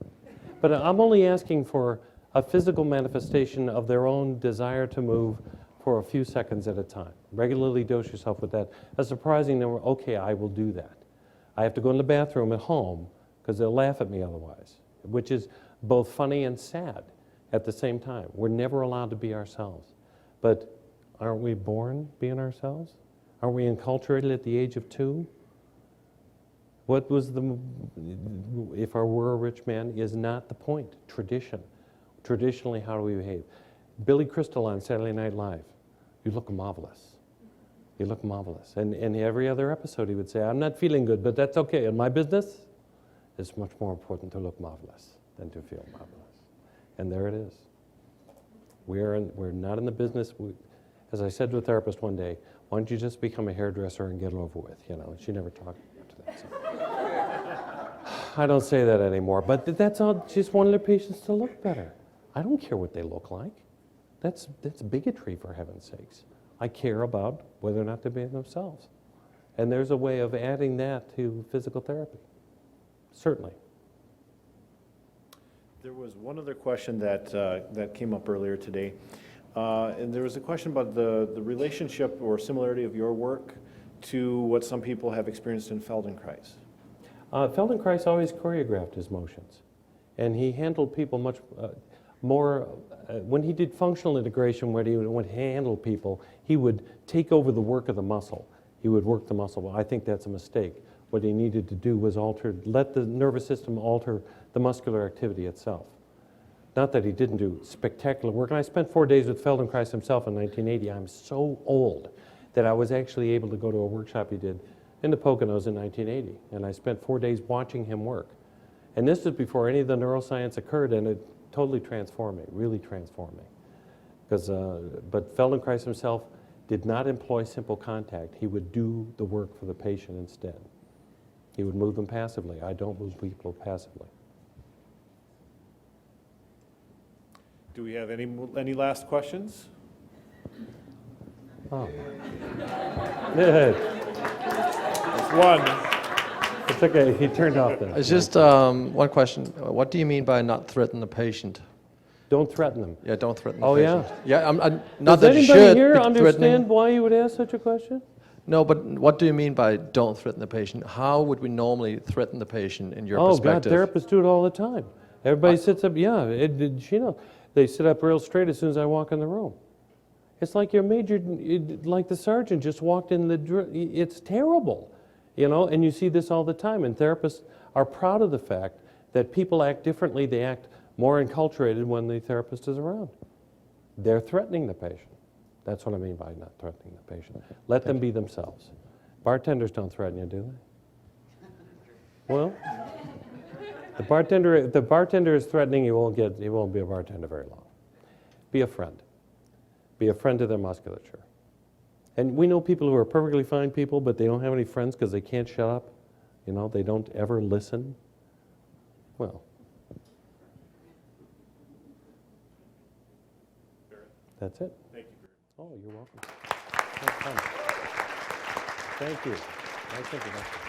But I'm only asking for a physical manifestation of their own desire to move for a few seconds at a time. Regularly dose yourself with that. A surprising number, okay, I will do that. I have to go in the bathroom at home because they'll laugh at me otherwise, which is both funny and sad at the same time. We're never allowed to be ourselves. But aren't we born being ourselves? Aren't we enculturated at the age of 2? What was if I were a rich man, is not the point. Tradition. Traditionally, how do we behave? Billy Crystal on Saturday Night Live, you look marvelous. You look marvelous. And every other episode he would say, I'm not feeling good, but that's okay. In my business, it's much more important to look marvelous than to feel marvelous. And there it is. We're not in the business. As I said to a therapist one day, why don't you just become a hairdresser and get it over with, you know? And she never talked to that. So. I don't say that anymore, but that's all. Just wanted their patients to look better. I don't care what they look like. That's bigotry, for heaven's sakes. I care about whether or not they're being themselves. And there's a way of adding that to physical therapy. Certainly. There was one other question that came up earlier today. And there was a question about the relationship or similarity of your work to what some people have experienced in Feldenkrais. Feldenkrais always choreographed his motions. And he handled people much more, when he did functional integration, when he would handle people, he would take over the work of the muscle. He would work the muscle. Well, I think that's a mistake. What he needed to do was let the nervous system alter the muscular activity itself. Not that he didn't do spectacular work. And I spent 4 days with Feldenkrais himself in 1980. I'm so old that I was actually able to go to a workshop he did in the Poconos in 1980. And I spent 4 days watching him work. And this is before any of the neuroscience occurred, and it totally transformed me, really transformed me. But Feldenkrais himself did not employ simple contact. He would do the work for the patient instead. He would move them passively. I don't move people passively. Do we have any last questions? Oh. There's one. It's okay, he turned off the... It's just one question. What do you mean by not threaten the patient? Don't threaten them. Yeah, don't threaten the Oh, patient. yeah? I'm not Does that you should anybody here be understand threatening. why you would ask such a question? No, but what do you mean by don't threaten the patient? How would we normally threaten the patient in your Oh, God, perspective? therapists do it all the time. Everybody sits up, yeah, you know, they sit up real straight as soon as I walk in the room. It's like like the sergeant just walked in it's terrible, you know, and you see this all the time. And therapists are proud of the fact that people act differently. They act more enculturated when the therapist is around. They're threatening the patient. That's what I mean by not threatening the patient. Let them be themselves. Bartenders don't threaten you, do they? Well, if the bartender is threatening, he won't be a bartender very long. Be a friend. Be a friend to their musculature. And we know people who are perfectly fine people, but they don't have any friends because they can't shut up. You know, they don't ever listen. Well, that's it. Thank you. Oh, you're welcome. Thank you. Nice introduction.